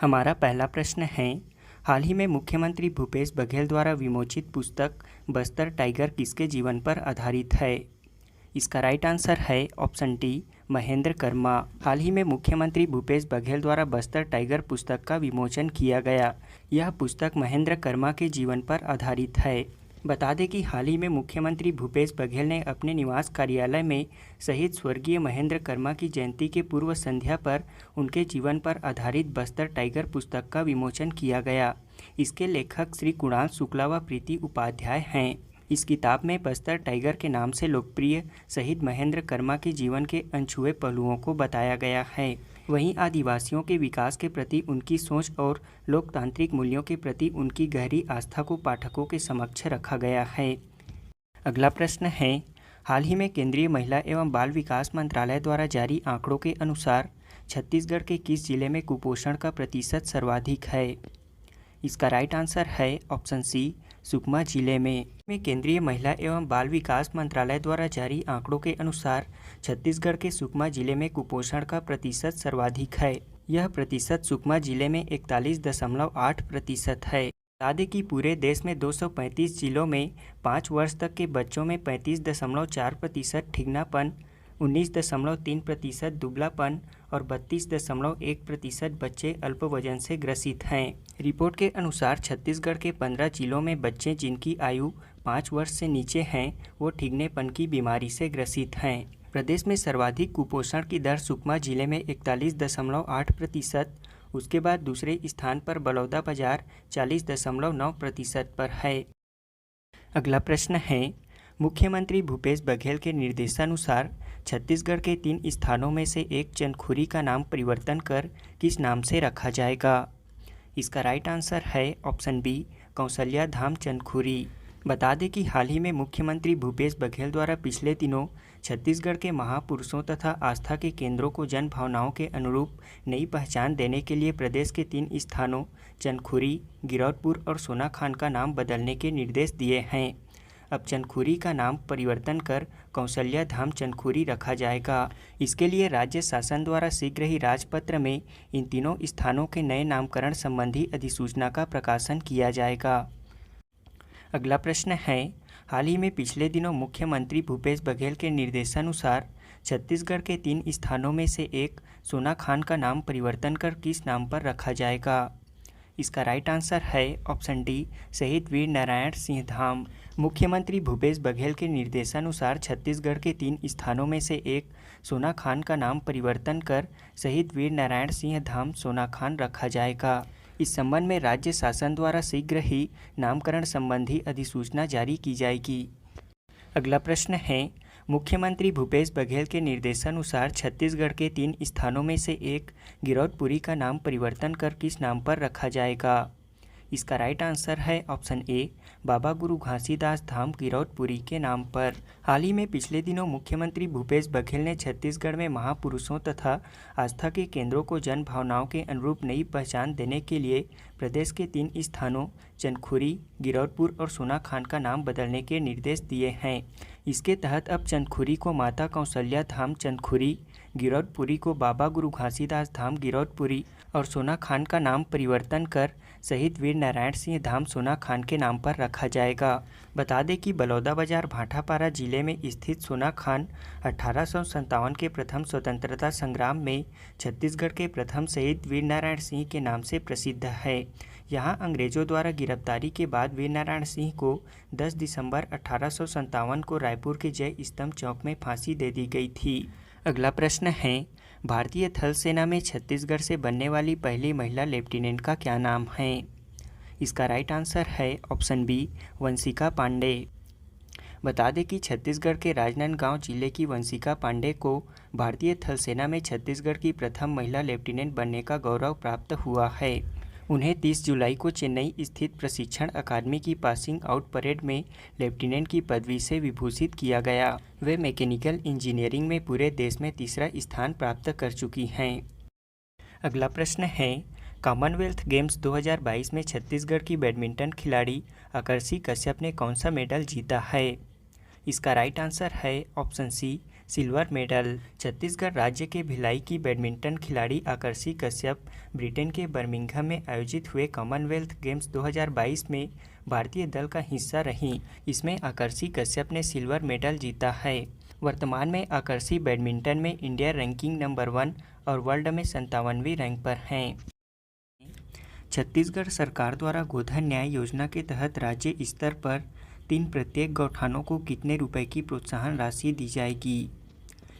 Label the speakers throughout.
Speaker 1: हमारा पहला प्रश्न है, हाल ही में मुख्यमंत्री भूपेश बघेल द्वारा विमोचित पुस्तक बस्तर टाइगर किसके जीवन पर आधारित है? इसका राइट आंसर है ऑप्शन डी, महेंद्र कर्मा। हाल ही में मुख्यमंत्री भूपेश बघेल द्वारा बस्तर टाइगर पुस्तक का विमोचन किया गया। यह पुस्तक महेंद्र कर्मा के जीवन पर आधारित है। बता दें कि हाल ही में मुख्यमंत्री भूपेश बघेल ने अपने निवास कार्यालय में शहीद स्वर्गीय महेंद्र कर्मा की जयंती के पूर्व संध्या पर उनके जीवन पर आधारित बस्तर टाइगर पुस्तक का विमोचन किया गया। इसके लेखक श्री कुणाल शुक्ला व प्रीति उपाध्याय हैं। इस किताब में बस्तर टाइगर के नाम से लोकप्रिय शहीद महेंद्र कर्मा के जीवन के अनछुए पहलुओं को बताया गया है। वहीं आदिवासियों के विकास के प्रति उनकी सोच और लोकतांत्रिक मूल्यों के प्रति उनकी गहरी आस्था को पाठकों के समक्ष रखा गया है। अगला प्रश्न है, हाल ही में केंद्रीय महिला एवं बाल विकास मंत्रालय द्वारा जारी आंकड़ों के अनुसार छत्तीसगढ़ के किस जिले में कुपोषण का प्रतिशत सर्वाधिक है? इसका राइट आंसर है ऑप्शन सी, सुकमा जिले में। केंद्रीय महिला एवं बाल विकास मंत्रालय द्वारा जारी आंकड़ों के अनुसार छत्तीसगढ़ के सुकमा जिले में कुपोषण का प्रतिशत सर्वाधिक है। यह प्रतिशत सुकमा जिले में 41.8% है। बता दें कि पूरे देश में 235 जिलों में 5 वर्ष तक के बच्चों में 35.4% ठिगनापन, 19.3% दुबलापन और 32.1% बच्चे अल्प वजन से ग्रसित हैं। रिपोर्ट के अनुसार छत्तीसगढ़ के 15 जिलों में बच्चे जिनकी आयु 5 वर्ष से नीचे हैं वो ठिगनेपन की बीमारी से ग्रसित हैं। प्रदेश में सर्वाधिक कुपोषण की दर सुकमा जिले में 41.8%, उसके बाद दूसरे स्थान पर बलौदाबाजार 40.9% पर है। अगला प्रश्न है, मुख्यमंत्री भूपेश बघेल के निर्देशानुसार छत्तीसगढ़ के 3 स्थानों में से एक चंदखुरी का नाम परिवर्तन कर किस नाम से रखा जाएगा? इसका राइट आंसर है ऑप्शन बी, कौशल्या धाम चंदखुरी। बता दें कि हाल ही में मुख्यमंत्री भूपेश बघेल द्वारा पिछले दिनों छत्तीसगढ़ के महापुरुषों तथा आस्था के केंद्रों को जन भावनाओं के अनुरूप नई पहचान देने के लिए प्रदेश के 3 स्थानों चंदखुरी, गिरौदपुर और सोनाखान का नाम बदलने के निर्देश दिए हैं। अब चंदखुरी का नाम परिवर्तन कर कौशल्या धाम चंदखुरी रखा जाएगा। इसके लिए राज्य शासन द्वारा शीघ्र ही राजपत्र में इन तीनों स्थानों के नए नामकरण संबंधी अधिसूचना का प्रकाशन किया जाएगा। अगला प्रश्न है, हाल ही में पिछले दिनों मुख्यमंत्री भूपेश बघेल के निर्देशानुसार छत्तीसगढ़ के 3 स्थानों में से एक सोनाखान का नाम परिवर्तन कर किस नाम पर रखा जाएगा? इसका राइट आंसर है ऑप्शन डी, शहीद वीर नारायण सिंह धाम। मुख्यमंत्री भूपेश बघेल के निर्देशानुसार छत्तीसगढ़ के 3 स्थानों में से एक सोनाखान का नाम परिवर्तन कर शहीद वीर नारायण सिंह धाम सोनाखान रखा जाएगा। इस संबंध में राज्य शासन द्वारा शीघ्र ही नामकरण संबंधी अधिसूचना जारी की जाएगी। अगला प्रश्न है, मुख्यमंत्री भूपेश बघेल के निर्देशानुसार छत्तीसगढ़ के 3 स्थानों में से एक गिरौदपुरी का नाम परिवर्तन कर किस नाम पर रखा जाएगा? इसका राइट आंसर है ऑप्शन ए, बाबा गुरु घासीदास धाम गिरौदपुरी के नाम पर। हाल ही में पिछले दिनों मुख्यमंत्री भूपेश बघेल ने छत्तीसगढ़ में महापुरुषों तथा आस्था के केंद्रों को जन भावनाओं के अनुरूप नई पहचान देने के लिए प्रदेश के 3 स्थानों चंदखुरी, गिरौदपुर और सोनाखान का नाम बदलने के निर्देश दिए हैं। इसके तहत अब चंदखुरी को माता कौशल्या धाम चंदखुरी, गिरौदपुरी को बाबा गुरु घासीदास धाम गिरौदपुरी और सोनाखान का नाम परिवर्तन कर शहीद वीर नारायण सिंह धाम सोनाखान के नाम पर रखा जाएगा। बता दें कि बलौदाबाजार भाटापारा जिले में स्थित सोनाखान 1857 के प्रथम स्वतंत्रता संग्राम में छत्तीसगढ़ के प्रथम शहीद वीर नारायण सिंह के नाम से प्रसिद्ध है। यहाँ अंग्रेजों द्वारा गिरफ्तारी के बाद वीर नारायण सिंह को 10 दिसंबर 1857 को रायपुर के जय स्तंभ चौक में फांसी दे दी गई थी। अगला प्रश्न है, भारतीय थल सेना में छत्तीसगढ़ से बनने वाली पहली महिला लेफ्टिनेंट का क्या नाम है? इसका राइट आंसर है ऑप्शन बी, वंशिका पांडे। बता दें कि छत्तीसगढ़ के राजनांदगांव जिले की वंशिका पांडे को भारतीय थल सेना में छत्तीसगढ़ की प्रथम महिला लेफ्टिनेंट बनने का गौरव प्राप्त हुआ है। उन्हें 30 जुलाई को चेन्नई स्थित प्रशिक्षण अकादमी की पासिंग आउट परेड में लेफ्टिनेंट की पदवी से विभूषित किया गया। वे मैकेनिकल इंजीनियरिंग में पूरे देश में तीसरा स्थान प्राप्त कर चुकी हैं। अगला प्रश्न है, कॉमनवेल्थ गेम्स 2022 में छत्तीसगढ़ की बैडमिंटन खिलाड़ी आकर्षि कश्यप ने कौन सा मेडल जीता है? इसका राइट आंसर है option C, silver medal. Chhattisgarh राज्य के भिलाई की बैडमिंटन खिलाड़ी आकर्षि कश्यप ब्रिटेन के बर्मिंघम में आयोजित हुए कॉमनवेल्थ गेम्स 2022 में भारतीय दल का हिस्सा रहीं। इसमें आकर्षि कश्यप ने सिल्वर मेडल जीता है। वर्तमान में आकर्षि बैडमिंटन में इंडिया रैंकिंग नंबर 1 और वर्ल्ड में 57वीं रैंक पर हैं। छत्तीसगढ़ सरकार द्वारा गोधन न्याय योजना के तहत राज्य स्तर पर 3 प्रत्येक गौठानों को कितने रुपए की प्रोत्साहन राशि दी जाएगी?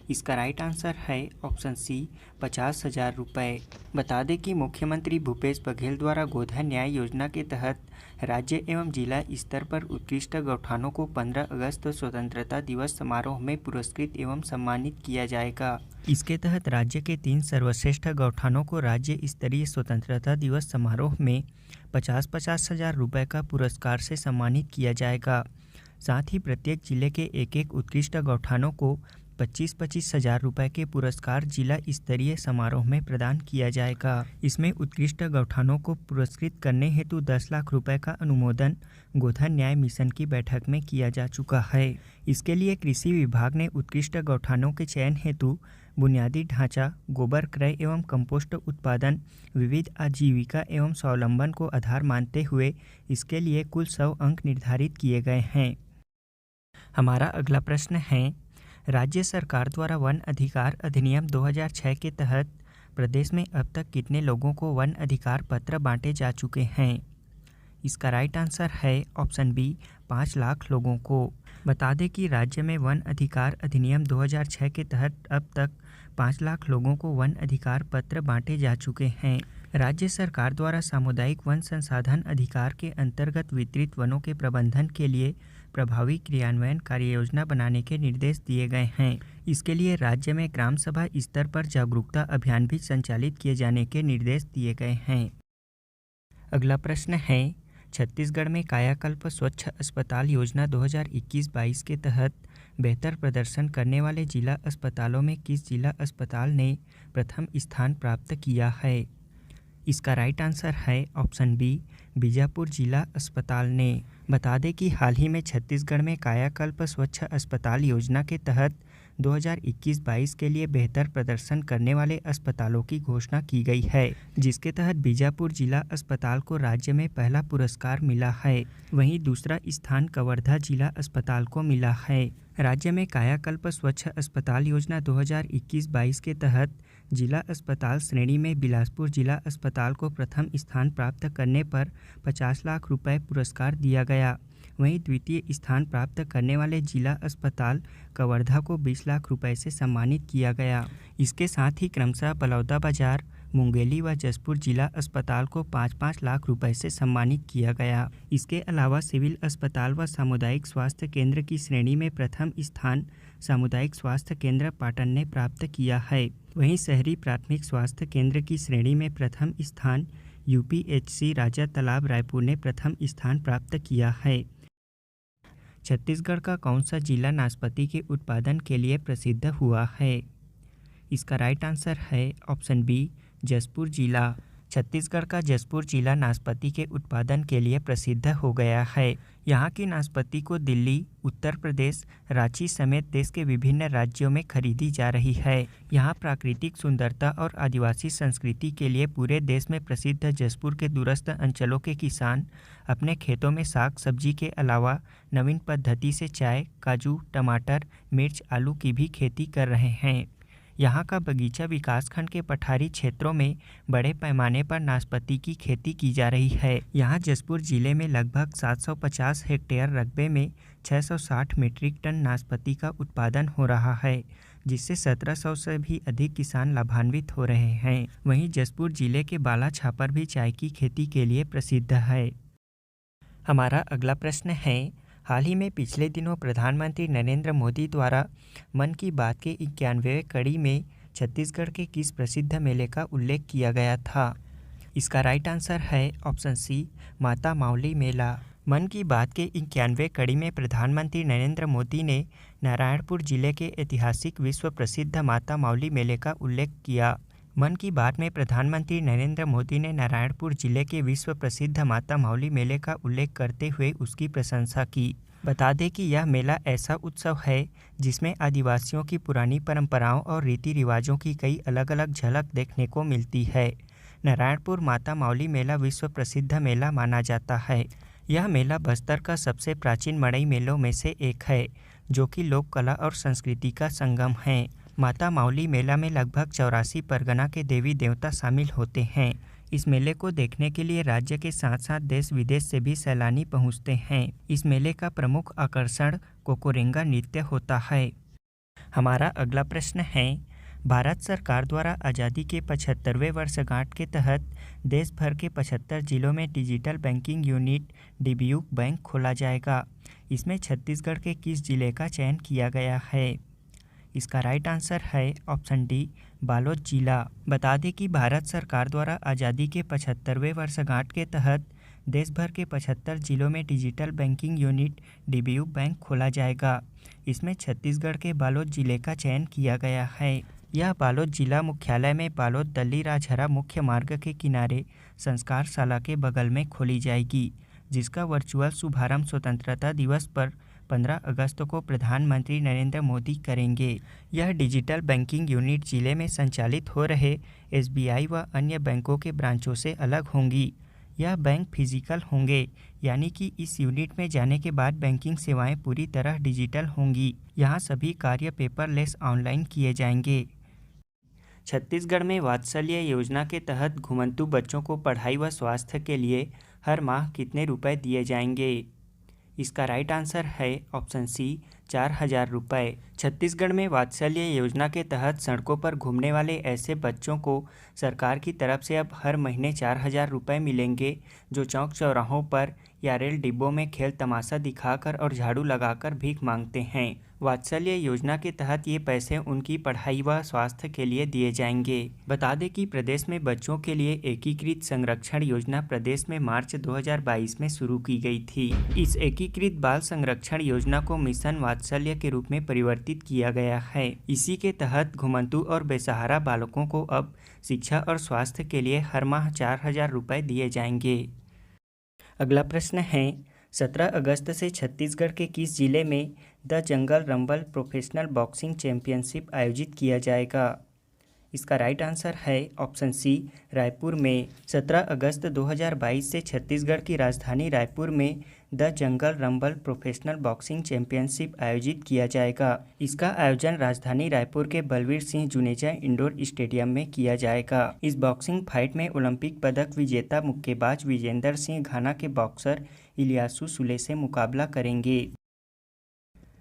Speaker 1: इसका राइट आंसर है ऑप्शन सी 50,000 रुपये। बता दें कि मुख्यमंत्री भूपेश बघेल द्वारा गोधन न्याय योजना के तहत राज्य एवं जिला स्तर पर उत्कृष्ट गौठानों को 15 अगस्त स्वतंत्रता दिवस समारोह में पुरस्कृत एवं सम्मानित किया जाएगा। इसके तहत राज्य के 3 सर्वश्रेष्ठ गौठानों को राज्य स्तरीय स्वतंत्रता दिवस समारोह में 50,000 रुपये का पुरस्कार से सम्मानित किया जाएगा। साथ ही प्रत्येक जिले के एक उत्कृष्ट गौठानों को 25,000 रुपये के पुरस्कार जिला स्तरीय समारोह में प्रदान किया जाएगा। इसमें उत्कृष्ट गौठानों को पुरस्कृत करने हेतु 10 लाख रुपए का अनुमोदन गोधन न्याय मिशन की बैठक में किया जा चुका है। इसके लिए कृषि विभाग ने उत्कृष्ट गौठानों के चयन हेतु बुनियादी ढांचा, गोबर क्रय एवं कंपोस्ट उत्पादन, विविध आजीविका एवं स्वावलंबन को आधार मानते हुए इसके लिए कुल 100 अंक निर्धारित किए गए हैं। हमारा अगला प्रश्न है, राज्य सरकार द्वारा वन अधिकार अधिनियम 2006 के तहत प्रदेश में अब तक कितने लोगों को वन अधिकार पत्र बांटे जा चुके हैं? इसका राइट आंसर है ऑप्शन बी 5 लाख लोगों को। बता दें कि राज्य में वन अधिकार अधिनियम 2006 के तहत अब तक 5 लाख लोगों को वन अधिकार पत्र बांटे जा चुके हैं। राज्य सरकार द्वारा सामुदायिक वन संसाधन अधिकार के अंतर्गत वितरित वनों के प्रबंधन के लिए प्रभावी क्रियान्वयन कार्ययोजना बनाने के निर्देश दिए गए हैं। इसके लिए राज्य में ग्राम सभा स्तर पर जागरूकता अभियान भी संचालित किए जाने के निर्देश दिए गए हैं। अगला प्रश्न है, छत्तीसगढ़ में कायाकल्प स्वच्छ अस्पताल योजना 2021-22 के तहत बेहतर प्रदर्शन करने वाले जिला अस्पतालों में किस जिला अस्पताल ने प्रथम स्थान प्राप्त किया है? इसका राइट आंसर है ऑप्शन बी बीजापुर जिला अस्पताल ने। बता दें कि हाल ही में छत्तीसगढ़ में कायाकल्प स्वच्छ अस्पताल योजना के तहत 2021-22 के लिए बेहतर प्रदर्शन करने वाले अस्पतालों की घोषणा की गई है, जिसके तहत बीजापुर जिला अस्पताल को राज्य में पहला पुरस्कार मिला है। वहीं दूसरा स्थान कवर्धा जिला अस्पताल को मिला है। राज्य में कायाकल्प स्वच्छ अस्पताल योजना 2021-22 के तहत जिला अस्पताल श्रेणी में बिलासपुर जिला अस्पताल को प्रथम स्थान प्राप्त करने पर 50 लाख रुपए पुरस्कार दिया गया। वहीं द्वितीय स्थान प्राप्त करने वाले जिला अस्पताल कवर्धा को 20 लाख रुपए से सम्मानित किया गया। इसके साथ ही क्रमशः बलौदाबाजार, मुंगेली व जसपुर जिला अस्पताल को 5-5 लाख रुपए से सम्मानित किया गया। इसके अलावा सिविल अस्पताल व सामुदायिक स्वास्थ्य केंद्र की श्रेणी में प्रथम स्थान सामुदायिक स्वास्थ्य केंद्र पाटन ने प्राप्त किया है। वहीं शहरी प्राथमिक स्वास्थ्य केंद्र की श्रेणी में प्रथम स्थान यूपीएचसी राजा तालाब रायपुर ने प्रथम स्थान प्राप्त किया है। छत्तीसगढ़ का कौन सा जिला नाशपाती के उत्पादन के लिए प्रसिद्ध हुआ है? इसका राइट आंसर है ऑप्शन बी जसपुर जिला। छत्तीसगढ़ का जसपुर जिला नाशपाती के उत्पादन के लिए प्रसिद्ध हो गया है। यहाँ की नाशपाती को दिल्ली, उत्तर प्रदेश, रांची समेत देश के विभिन्न राज्यों में खरीदी जा रही है। यहाँ प्राकृतिक सुंदरता और आदिवासी संस्कृति के लिए पूरे देश में प्रसिद्ध जसपुर के दूरस्थ अंचलों के किसान अपने खेतों में साग सब्जी के अलावा नवीन पद्धति से चाय, काजू, टमाटर, मिर्च, आलू की भी खेती कर रहे हैं। यहाँ का बगीचा विकासखंड के पठारी क्षेत्रों में बड़े पैमाने पर नाशपाती की खेती की जा रही है। यहाँ जसपुर जिले में लगभग 750 हेक्टेयर रकबे में 660 मीट्रिक टन नाशपाती का उत्पादन हो रहा है, जिससे 1700 से भी अधिक किसान लाभान्वित हो रहे हैं। वहीं जसपुर जिले के बाला छापर भी चाय की खेती के लिए प्रसिद्ध है। हमारा अगला प्रश्न है, हाल ही में पिछले दिनों प्रधानमंत्री नरेंद्र मोदी द्वारा मन की बात के 91वें कड़ी में छत्तीसगढ़ के किस प्रसिद्ध मेले का उल्लेख किया गया था? इसका राइट आंसर है ऑप्शन सी माता मावली मेला। मन की बात के 91वें कड़ी में प्रधानमंत्री नरेंद्र मोदी ने नारायणपुर जिले के ऐतिहासिक विश्व प्रसिद्ध माता मावली मेले का उल्लेख किया। मन की बात में प्रधानमंत्री नरेंद्र मोदी ने नारायणपुर जिले के विश्व प्रसिद्ध माता मावली मेले का उल्लेख करते हुए उसकी प्रशंसा की। बता दें कि यह मेला ऐसा उत्सव है जिसमें आदिवासियों की पुरानी परंपराओं और रीति रिवाजों की कई अलग अलग झलक देखने को मिलती है। नारायणपुर माता मावली मेला विश्व प्रसिद्ध मेला माना जाता है। यह मेला बस्तर का सबसे प्राचीन मड़ई मेलों में से एक है, जो कि लोक कला और संस्कृति का संगम है। माता मावली मेला में लगभग 84 परगना के देवी देवता शामिल होते हैं। इस मेले को देखने के लिए राज्य के साथ साथ देश विदेश से भी सैलानी पहुंचते हैं। इस मेले का प्रमुख आकर्षण कोकोरेंगा नृत्य होता है। हमारा अगला प्रश्न है, भारत सरकार द्वारा आज़ादी के 75वें वर्षगांठ के तहत देश भर के 75 जिलों में digital banking unit DBU bank खोला जाएगा। इसमें छत्तीसगढ़ के किस जिले का चयन किया गया है? इसका राइट आंसर है ऑप्शन डी, बालोद जिला। बता दें कि भारत सरकार द्वारा आज़ादी के 75वें वर्षगांठ के तहत देश भर के 75 जिलों में digital banking unit DBU bank खोला जाएगा। इसमें छत्तीसगढ़ के बालोद जिले का चयन किया गया है। यह बालोद जिला मुख्यालय में बालोद दल्ली राजहरा मुख्य मार्ग के किनारे संस्कारशाला के बगल में खोली जाएगी, जिसका वर्चुअल शुभारंभ स्वतंत्रता दिवस पर 15 अगस्त को प्रधानमंत्री नरेंद्र मोदी करेंगे। यह डिजिटल बैंकिंग यूनिट जिले में संचालित हो रहे एसबीआई व अन्य बैंकों के ब्रांचों से अलग होंगी। यह बैंक फिजिकल होंगे, यानी कि इस यूनिट में जाने के बाद बैंकिंग सेवाएं पूरी तरह डिजिटल होंगी। यहाँ सभी कार्य पेपरलेस ऑनलाइन किए जाएंगे। छत्तीसगढ़ में वात्सल्य योजना के तहत घुमंतू बच्चों को पढ़ाई व स्वास्थ्य के लिए हर माह कितने रुपए दिए जाएंगे? इसका राइट आंसर है ऑप्शन सी, 4000 रुपये। छत्तीसगढ़ में वात्सल्य योजना के तहत सड़कों पर घूमने वाले ऐसे बच्चों को सरकार की तरफ से अब हर महीने 4000 रुपये मिलेंगे, जो चौक चौराहों पर या रेल डिब्बों में खेल तमाशा दिखाकर और झाड़ू लगाकर भीख मांगते हैं। वात्सल्य योजना के तहत ये पैसे उनकी पढ़ाई व स्वास्थ्य के लिए दिए जाएंगे। बता दें कि प्रदेश में बच्चों के लिए एकीकृत संरक्षण योजना प्रदेश में मार्च 2022 में शुरू की गई थी। इस एकीकृत बाल संरक्षण योजना को मिशन वात्सल्य के रूप में परिवर्तित किया गया है। इसी के तहत घुमंतू और बेसहारा बालकों को अब शिक्षा और स्वास्थ्य के लिए हर माह 4000 रुपये दिए जाएंगे। अगला प्रश्न है, 17 अगस्त से छत्तीसगढ़ के किस जिले में the jungle rumble professional boxing championship आयोजित किया जाएगा? इसका राइट आंसर है ऑप्शन सी, रायपुर में। 17 अगस्त 2022 से छत्तीसगढ़ की राजधानी रायपुर में the jungle rumble professional boxing championship आयोजित किया जाएगा। इसका आयोजन राजधानी रायपुर के बलवीर सिंह जुनेजा इंडोर स्टेडियम में किया जाएगा। इस बॉक्सिंग फाइट में ओलंपिक पदक विजेता मुक्केबाज विजेंदर सिंह घाना के बॉक्सर इलियासु सुले से मुकाबला करेंगे।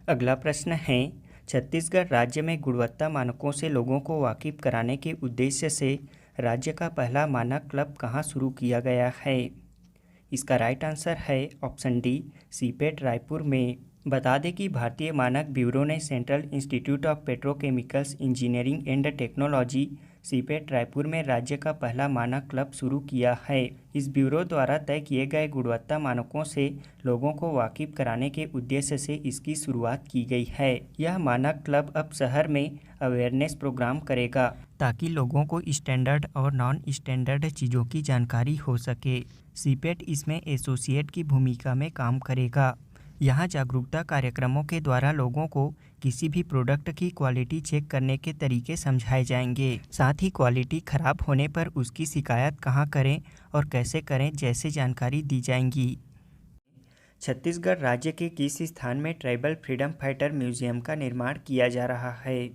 Speaker 1: अगला प्रश्न है, छत्तीसगढ़ राज्य में गुणवत्ता मानकों से लोगों को वाकिफ कराने के उद्देश्य से राज्य का पहला मानक क्लब कहाँ शुरू किया गया है? इसका राइट आंसर है ऑप्शन डी, सीपेट रायपुर में। बता दें कि भारतीय मानक ब्यूरो ने central institute of petrochemicals engineering and technology CIPET Raipur में राज्य का पहला मानक क्लब शुरू किया है। इस ब्यूरो द्वारा तय किए गए गुणवत्ता मानकों से लोगों को वाकिफ कराने के उद्देश्य से इसकी शुरुआत की गई है। यह मानक क्लब अब शहर में अवेयरनेस प्रोग्राम करेगा ताकि लोगों को स्टैंडर्ड और नॉन स्टैंडर्ड चीज़ों की जानकारी हो सके। सीपेट इसमें एसोसिएट की भूमिका में काम करेगा। यहाँ जागरूकता कार्यक्रमों के द्वारा लोगों को किसी भी प्रोडक्ट की क्वालिटी चेक करने के तरीके समझाए जाएंगे। साथ ही क्वालिटी खराब होने पर उसकी शिकायत कहाँ करें और कैसे करें जैसे जानकारी दी जाएंगी। छत्तीसगढ़ राज्य के किस स्थान में ट्राइबल फ्रीडम फाइटर म्यूजियम का निर्माण किया जा रहा है?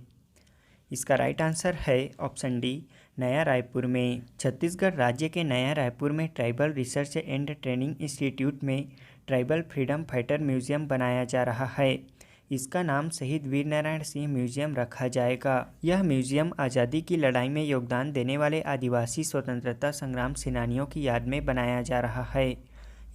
Speaker 1: इसका राइट आंसर है ऑप्शन डी, नया रायपुर में। छत्तीसगढ़ राज्य के नया रायपुर में tribal research and training institute में ट्राइबल फ्रीडम फाइटर म्यूजियम बनाया जा रहा है। इसका नाम शहीद वीरनारायण सिंह म्यूजियम रखा जाएगा। यह म्यूजियम आज़ादी की लड़ाई में योगदान देने वाले आदिवासी स्वतंत्रता संग्राम सेनानियों की याद में बनाया जा रहा है।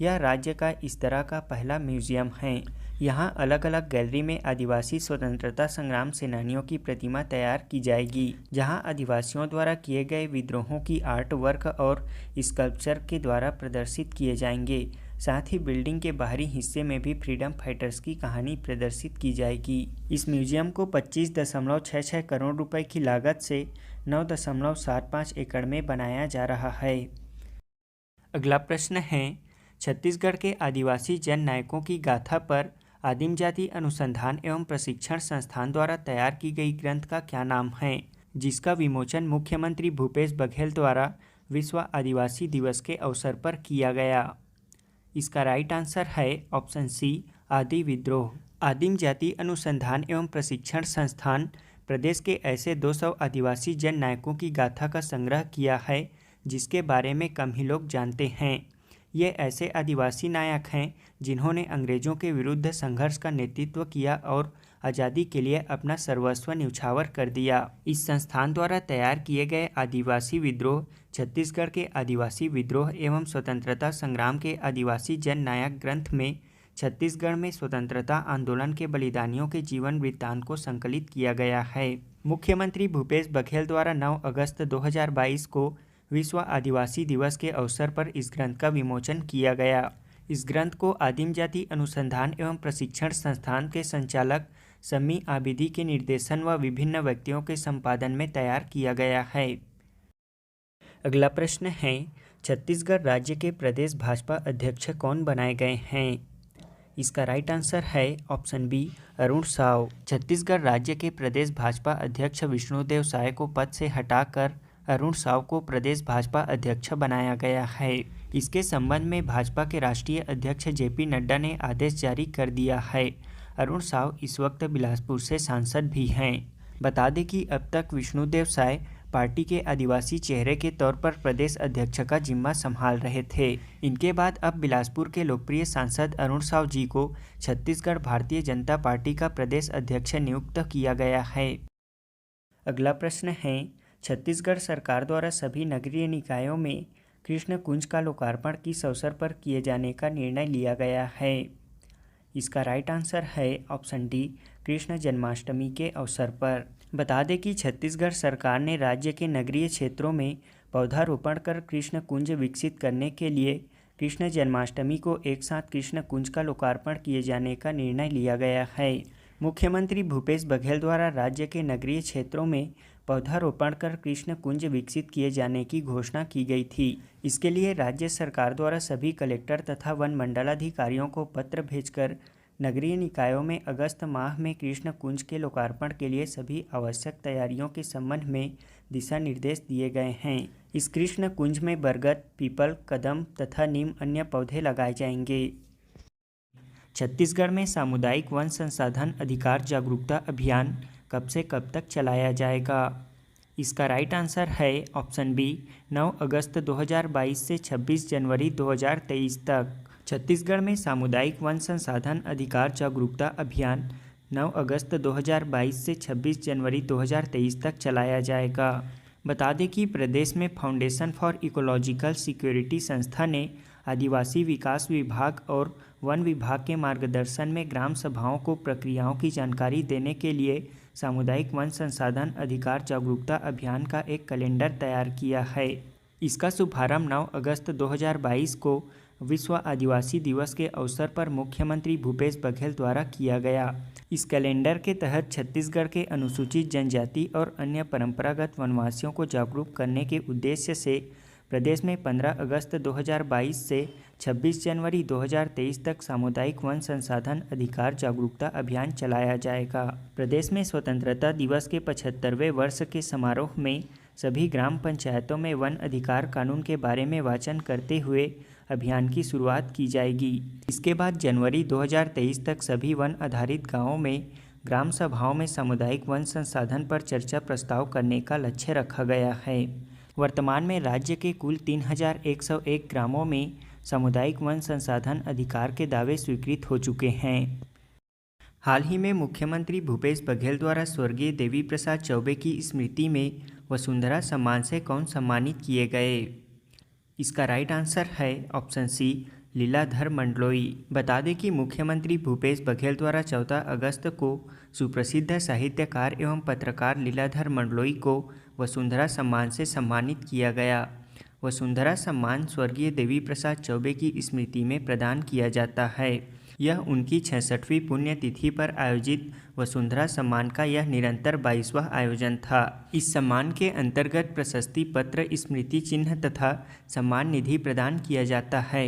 Speaker 1: यह राज्य का इस तरह का पहला म्यूजियम है। यहाँ अलग अलग गैलरी में आदिवासी स्वतंत्रता संग्राम सेनानियों की प्रतिमा तैयार की जाएगी, जहाँ आदिवासियों द्वारा किए गए विद्रोहों की आर्ट वर्क और स्कल्पचर के द्वारा प्रदर्शित किए जाएंगे। साथ ही बिल्डिंग के बाहरी हिस्से में भी फ्रीडम फाइटर्स की कहानी प्रदर्शित की जाएगी। इस म्यूजियम को 25.66 करोड़ रुपए की लागत से 9.75 एकड़ में बनाया जा रहा है। अगला प्रश्न है, छत्तीसगढ़ के आदिवासी जन नायकों की गाथा पर आदिम जाति अनुसंधान एवं प्रशिक्षण संस्थान द्वारा तैयार की गई ग्रंथ का क्या नाम है, जिसका विमोचन मुख्यमंत्री भूपेश बघेल द्वारा विश्व आदिवासी दिवस के अवसर पर किया गया? इसका राइट आंसर है ऑप्शन सी, आदि विद्रोह। आदिम जाति अनुसंधान एवं प्रशिक्षण संस्थान प्रदेश के ऐसे 200 आदिवासी जन नायकों की गाथा का संग्रह किया है जिसके बारे में कम ही लोग जानते हैं। ये ऐसे आदिवासी नायक हैं जिन्होंने अंग्रेजों के विरुद्ध संघर्ष का नेतृत्व किया और आज़ादी के लिए अपना सर्वस्व न्यौछावर कर दिया। इस संस्थान द्वारा तैयार किए गए आदिवासी विद्रोह छत्तीसगढ़ के आदिवासी विद्रोह एवं स्वतंत्रता संग्राम के आदिवासी जन नायक ग्रंथ में छत्तीसगढ़ में स्वतंत्रता आंदोलन के बलिदानियों के जीवन वृत्तांत को संकलित किया गया है। मुख्यमंत्री भूपेश बघेल द्वारा 9 अगस्त 2022 को विश्व आदिवासी दिवस के अवसर पर इस ग्रंथ का विमोचन किया गया। इस ग्रंथ को आदिम जाति अनुसंधान एवं प्रशिक्षण संस्थान के संचालक सम्मी आबिदी के निर्देशन व विभिन्न व्यक्तियों के संपादन में तैयार किया गया है। अगला प्रश्न है, छत्तीसगढ़ राज्य के प्रदेश भाजपा अध्यक्ष कौन बनाए गए हैं? इसका राइट आंसर है ऑप्शन बी, अरुण साव। छत्तीसगढ़ राज्य के प्रदेश भाजपा अध्यक्ष विष्णुदेव साय को पद से हटाकर अरुण साव को प्रदेश भाजपा अध्यक्ष बनाया गया है। इसके संबंध में भाजपा के राष्ट्रीय अध्यक्ष जेपी नड्डा ने आदेश जारी कर दिया है। अरुण साव इस वक्त बिलासपुर से सांसद भी हैं। बता दें कि अब तक विष्णुदेव साय पार्टी के आदिवासी चेहरे के तौर पर प्रदेश अध्यक्ष का जिम्मा संभाल रहे थे। इनके बाद अब बिलासपुर के लोकप्रिय सांसद अरुण साव जी को छत्तीसगढ़ भारतीय जनता पार्टी का प्रदेश अध्यक्ष नियुक्त किया गया है। अगला प्रश्न है, छत्तीसगढ़ सरकार द्वारा सभी नगरीय निकायों में कृष्ण कुंज का लोकार्पण किस अवसर पर किए जाने का निर्णय लिया गया है? इसका राइट आंसर है ऑप्शन डी, कृष्ण जन्माष्टमी के अवसर पर। बता दें कि छत्तीसगढ़ सरकार ने राज्य के नगरीय क्षेत्रों में पौधारोपण कर कृष्ण कुंज विकसित करने के लिए कृष्ण जन्माष्टमी को एक साथ कृष्ण कुंज का लोकार्पण किए जाने का निर्णय लिया गया है। मुख्यमंत्री भूपेश बघेल द्वारा राज्य के नगरीय क्षेत्रों में पौधारोपण कर कृष्ण कुंज विकसित किए जाने की घोषणा की गई थी। इसके लिए राज्य सरकार द्वारा सभी कलेक्टर तथा वन मंडलाधिकारियों को पत्र भेजकर नगरीय निकायों में अगस्त माह में कृष्ण कुंज के लोकार्पण के लिए सभी आवश्यक तैयारियों के संबंध में दिशा निर्देश दिए गए हैं। इस कृष्ण कुंज में बरगद, पीपल, कदम तथा नीम अन्य पौधे लगाए जाएंगे। छत्तीसगढ़ में सामुदायिक वन संसाधन अधिकार जागरूकता अभियान कब से कब तक चलाया जाएगा? इसका राइट आंसर है ऑप्शन बी, 9 अगस्त 2022 से 26 जनवरी 2023 तक। छत्तीसगढ़ में सामुदायिक वन संसाधन अधिकार जागरूकता अभियान 9 अगस्त 2022 से 26 जनवरी 2023 तक चलाया जाएगा। बता दें कि प्रदेश में फाउंडेशन फॉर इकोलॉजिकल सिक्योरिटी संस्था ने आदिवासी विकास विभाग और वन विभाग के मार्गदर्शन में ग्राम सभाओं को प्रक्रियाओं की जानकारी देने के लिए सामुदायिक वन संसाधन अधिकार जागरूकता अभियान का एक कैलेंडर तैयार किया है। इसका शुभारंभ 9 अगस्त 2022 को विश्व आदिवासी दिवस के अवसर पर मुख्यमंत्री भूपेश बघेल द्वारा किया गया। इस कैलेंडर के तहत छत्तीसगढ़ के अनुसूचित जनजाति और अन्य परंपरागत वनवासियों को जागरूक करने के उद्देश्य से प्रदेश में 15 अगस्त 2022 से 26 जनवरी 2023 तक सामुदायिक वन संसाधन अधिकार जागरूकता अभियान चलाया जाएगा। प्रदेश में स्वतंत्रता दिवस के 75वें वर्ष के समारोह में सभी ग्राम पंचायतों में वन अधिकार कानून के बारे में वाचन करते हुए अभियान की शुरुआत की जाएगी। इसके बाद जनवरी 2023 तक सभी वन आधारित गाँवों में ग्राम सभाओं में सामुदायिक वन संसाधन पर चर्चा प्रस्ताव करने का लक्ष्य रखा गया है। वर्तमान में राज्य के कुल 3101 ग्रामों में सामुदायिक वन संसाधन अधिकार के दावे स्वीकृत हो चुके हैं। हाल ही में मुख्यमंत्री भूपेश बघेल द्वारा स्वर्गीय देवी प्रसाद चौबे की स्मृति में वसुंधरा सम्मान से कौन सम्मानित किए गए? इसका राइट आंसर है ऑप्शन सी, लीलाधर मंडलोई। बता दें कि मुख्यमंत्री भूपेश बघेल द्वारा 14 अगस्त को सुप्रसिद्ध साहित्यकार एवं पत्रकार लीलाधर मंडलोई को वसुंधरा सम्मान से सम्मानित किया गया। वसुंधरा सम्मान स्वर्गीय देवी प्रसाद चौबे की स्मृति में प्रदान किया जाता है। यह उनकी 66वीं पुण्यतिथि पर आयोजित वसुंधरा सम्मान का यह निरंतर 22वां आयोजन था। इस सम्मान के अंतर्गत प्रशस्ति पत्र, स्मृति चिन्ह तथा सम्मान निधि प्रदान किया जाता है।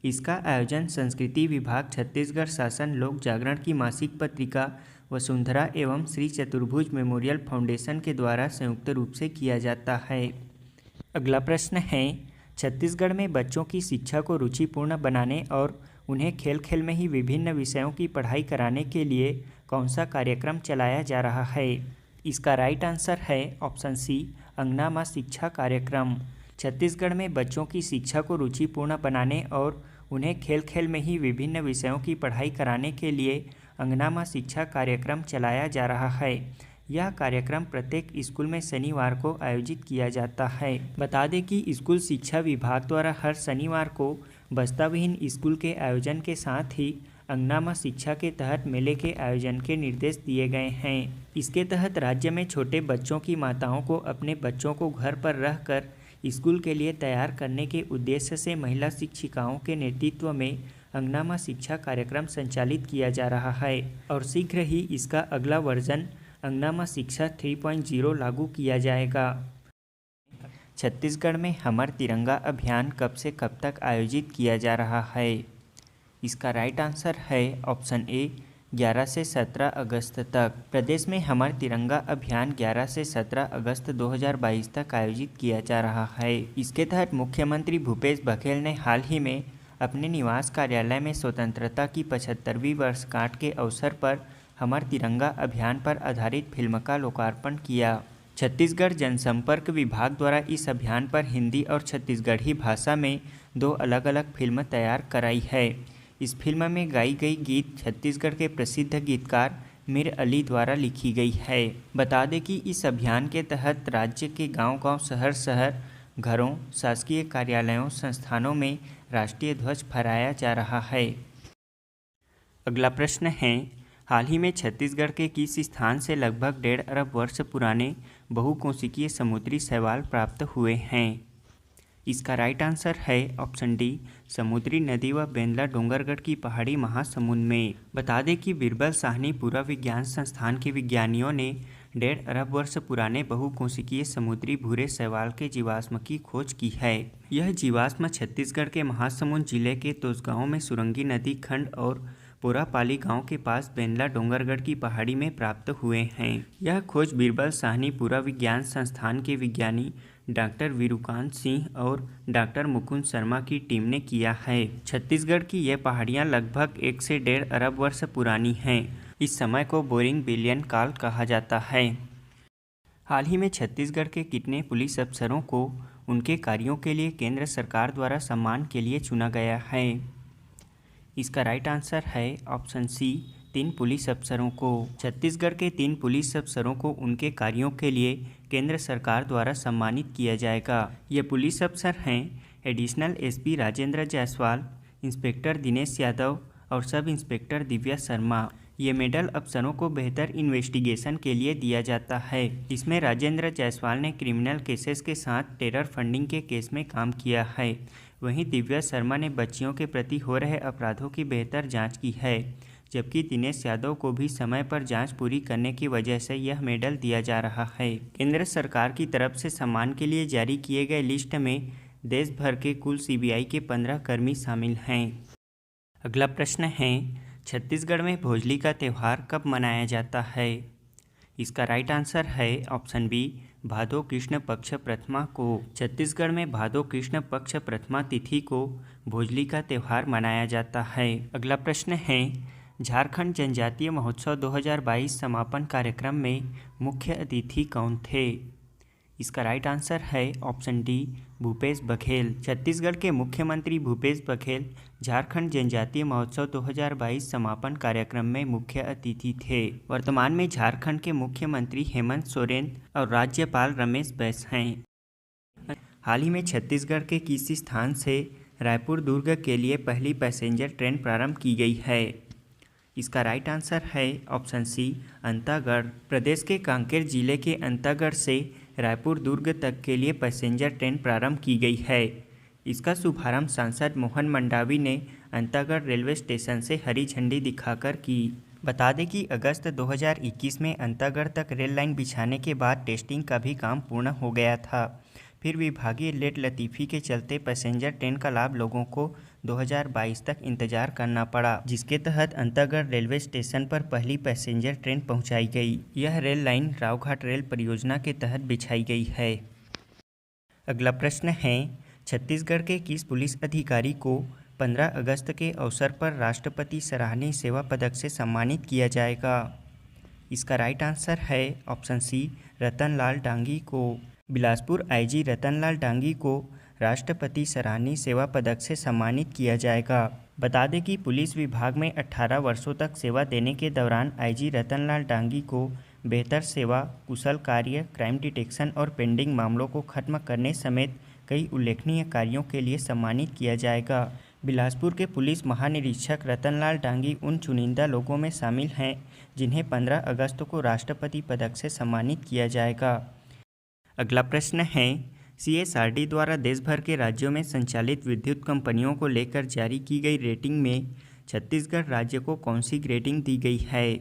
Speaker 1: इसका आयोजन संस्कृति विभाग, छत्तीसगढ़ शासन, लोक जागरण की मासिक पत्रिका वसुंधरा एवं श्री चतुर्भुज मेमोरियल फाउंडेशन के द्वारा संयुक्त रूप से किया जाता है। अगला प्रश्न है, छत्तीसगढ़ में बच्चों की शिक्षा को रुचिपूर्ण बनाने और उन्हें खेल खेल में ही विभिन्न विषयों की पढ़ाई कराने के लिए कौन सा कार्यक्रम चलाया जा रहा है? इसका राइट आंसर है ऑप्शन सी, अंगना माँ शिक्षा कार्यक्रम। छत्तीसगढ़ में बच्चों की शिक्षा को रुचिपूर्ण बनाने और उन्हें खेल खेल में ही विभिन्न विषयों की पढ़ाई कराने के लिए अंगना माँ शिक्षा कार्यक्रम चलाया जा रहा है। यह कार्यक्रम प्रत्येक स्कूल में शनिवार को आयोजित किया जाता है। बता दें कि स्कूल शिक्षा विभाग द्वारा हर शनिवार को बस्ताविहीन स्कूल के आयोजन के साथ ही अंगना माँ शिक्षा के तहत मेले के आयोजन के निर्देश दिए गए हैं। इसके तहत राज्य में छोटे बच्चों की माताओं को अपने बच्चों को घर पर रहकर स्कूल के लिए तैयार करने के उद्देश्य से महिला शिक्षिकाओं के नेतृत्व में अंगना माँ शिक्षा कार्यक्रम संचालित किया जा रहा है और शीघ्र ही इसका अगला वर्जन अंगना माँ शिक्षा 3.0 लागू किया जाएगा। छत्तीसगढ़ में हमर तिरंगा अभियान कब से कब तक आयोजित किया जा रहा है? इसका राइट आंसर है ऑप्शन ए, 11 से 17 अगस्त तक। प्रदेश में हमर तिरंगा अभियान 11 से 17 अगस्त 2022 तक आयोजित किया जा रहा है। इसके तहत मुख्यमंत्री भूपेश बघेल ने हाल ही में अपने निवास कार्यालय में स्वतंत्रता की 75वीं वर्षगांठ के अवसर पर हमर तिरंगा अभियान पर आधारित फिल्म का लोकार्पण किया। छत्तीसगढ़ जनसंपर्क विभाग द्वारा इस अभियान पर हिंदी और छत्तीसगढ़ी भाषा में 2 अलग अलग फिल्म तैयार कराई है। इस फिल्म में गाई गई गीत छत्तीसगढ़ के प्रसिद्ध गीतकार मीर अली द्वारा लिखी गई है। बता दें कि इस अभियान के तहत राज्य के गांव-गांव, शहर-शहर, घरों, शासकीय कार्यालयों, संस्थानों में राष्ट्रीय ध्वज फहराया जा रहा है। अगला प्रश्न है, हाल ही में छत्तीसगढ़ के किस स्थान से लगभग 1.5 अरब वर्ष पुराने बहुकोशिकीय समुद्री शैवाल प्राप्त हुए हैं? इसका राइट आंसर है ऑप्शन डी, समुद्री नदी व बेंदला डोंगरगढ़ की पहाड़ी महासमुंद में। बता दें कि बीरबल साहनी पुरा विज्ञान संस्थान के विज्ञानियों ने 1.5 अरब वर्ष पुराने बहुकोशिकीय समुद्री भूरे शैवाल के जीवाश्म की खोज की है। यह जीवाश्म छत्तीसगढ़ के महासमुंद जिले के तोसगांव में सुरंगी नदी खंड और पोरापाली गांव के पास बेंदला डोंगरगढ़ की पहाड़ी में प्राप्त हुए हैं। यह खोज बीरबल साहनी पुरा विज्ञान संस्थान के विज्ञानी डॉक्टर वीरूकांत सिंह और डॉक्टर मुकुंद शर्मा की टीम ने किया है। छत्तीसगढ़ की ये पहाड़ियाँ लगभग 1 से 1.5 अरब वर्ष पुरानी हैं। इस समय को बोरिंग बिलियन काल कहा जाता है। हाल ही में छत्तीसगढ़ के कितने पुलिस अफसरों को उनके कार्यों के लिए केंद्र सरकार द्वारा सम्मान के लिए चुना गया है? इसका राइट आंसर है ऑप्शन सी, 3 पुलिस अफसरों को। छत्तीसगढ़ के 3 पुलिस अफसरों को उनके कार्यों के लिए केंद्र सरकार द्वारा सम्मानित किया जाएगा। ये पुलिस अफसर हैं additional SP Rajendra Jaiswal, inspector Dinesh Yadav और सब इंस्पेक्टर दिव्या शर्मा। ये मेडल अफसरों को बेहतर इन्वेस्टिगेशन के लिए दिया जाता है। इसमें राजेंद्र जायसवाल ने क्रिमिनल केसेस के साथ टेरर फंडिंग के केस में काम किया है। वहीं दिव्या शर्मा ने बच्चियों के प्रति हो रहे अपराधों की बेहतर जांच की है, जबकि दिनेश यादव को भी समय पर जांच पूरी करने की वजह से यह मेडल दिया जा रहा है। केंद्र सरकार की तरफ से सम्मान के लिए जारी किए गए लिस्ट में देश भर के कुल सीबीआई के 15 कर्मी शामिल हैं। अगला प्रश्न है, छत्तीसगढ़ में भोजली का त्यौहार कब मनाया जाता है? इसका राइट आंसर है ऑप्शन बी, भादो कृष्ण पक्ष प्रथमा को। छत्तीसगढ़ में भादो कृष्ण पक्ष प्रथमा तिथि को भोजली का त्यौहार मनाया जाता है। अगला प्रश्न है, झारखंड जनजातीय महोत्सव 2022 समापन कार्यक्रम में मुख्य अतिथि कौन थे? इसका राइट आंसर है ऑप्शन डी, भूपेश बघेल। छत्तीसगढ़ के मुख्यमंत्री भूपेश बघेल झारखंड जनजातीय महोत्सव 2022 समापन कार्यक्रम में मुख्य अतिथि थे। वर्तमान में झारखंड के मुख्यमंत्री हेमंत सोरेन और राज्यपाल रमेश बैस हैं। हाल ही में छत्तीसगढ़ के किस स्थान से रायपुर दुर्ग के लिए पहली पैसेंजर ट्रेन प्रारंभ की गई है? इसका राइट आंसर है ऑप्शन सी, अंतागढ़। प्रदेश के कांकेर जिले के अंतागढ़ से रायपुर दुर्ग तक के लिए पैसेंजर ट्रेन प्रारंभ की गई है। इसका शुभारंभ सांसद मोहन मंडावी ने अंतागढ़ रेलवे स्टेशन से हरी झंडी दिखाकर की। बता दें कि अगस्त 2021 में अंतागढ़ तक रेल लाइन बिछाने के बाद टेस्टिंग का भी काम पूर्ण हो गया था। फिर विभागीय लेट लतीफ़ी के चलते पैसेंजर ट्रेन का लाभ लोगों को 2022 तक इंतजार करना पड़ा, जिसके तहत अंतागढ़ रेलवे स्टेशन पर पहली पैसेंजर ट्रेन पहुंचाई गई। यह रेल लाइन रावघाट रेल परियोजना के तहत बिछाई गई है। अगला प्रश्न है, छत्तीसगढ़ के किस पुलिस अधिकारी को 15 अगस्त के अवसर पर राष्ट्रपति सराहनीय सेवा पदक से सम्मानित किया जाएगा? इसका राइट आंसर है ऑप्शन सी, रतनलाल डांगी को। बिलासपुर आईजी रतनलाल डांगी को राष्ट्रपति सराहनीय सेवा पदक से सम्मानित किया जाएगा। बता दें कि पुलिस विभाग में 18 वर्षों तक सेवा देने के दौरान आईजी रतनलाल डांगी को बेहतर सेवा, कुशल कार्य, क्राइम डिटेक्शन और पेंडिंग मामलों को खत्म करने समेत कई उल्लेखनीय कार्यों के लिए सम्मानित किया जाएगा। बिलासपुर के पुलिस महानिरीक्षक रतनलाल डांगी उन चुनिंदा लोगों में शामिल हैं जिन्हें 15 अगस्त को राष्ट्रपति पदक से सम्मानित किया जाएगा। अगला प्रश्न है, CSRD द्वारा देश भर के राज्यों में संचालित विद्युत कंपनियों को लेकर जारी की गई रेटिंग में छत्तीसगढ़ राज्य को कौन सी ग्रेडिंग दी गई है?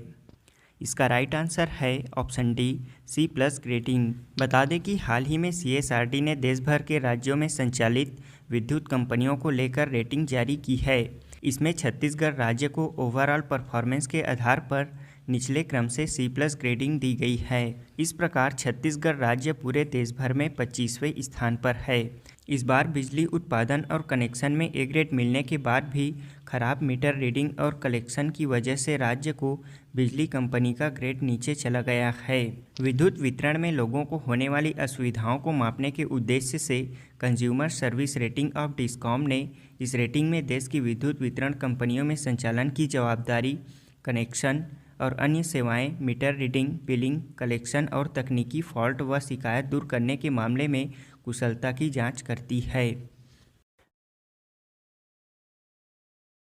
Speaker 1: इसका राइट आंसर है ऑप्शन डी, C+ ग्रेडिंग। बता दें कि हाल ही में CSRD ने देश भर के राज्यों में संचालित विद्युत कंपनियों को लेकर रेटिंग जारी की है। इसमें छत्तीसगढ़ राज्य को ओवरऑल परफॉर्मेंस के आधार पर निचले क्रम से C+ ग्रेडिंग दी गई है। इस प्रकार छत्तीसगढ़ राज्य पूरे देश भर में 25वें स्थान पर है। इस बार बिजली उत्पादन और कनेक्शन में A ग्रेड मिलने के बाद भी खराब मीटर रीडिंग और कलेक्शन की वजह से राज्य को बिजली कंपनी का ग्रेड नीचे चला गया है। विद्युत वितरण में लोगों को होने वाली असुविधाओं को मापने के उद्देश्य से consumer service rating of discom ने इस रेटिंग में देश की विद्युत वितरण कंपनियों में संचालन की जवाबदारी, कनेक्शन और अन्य सेवाएं, मीटर रीडिंग, बिलिंग, कलेक्शन और तकनीकी फॉल्ट व शिकायत दूर करने के मामले में कुशलता की जांच करती है।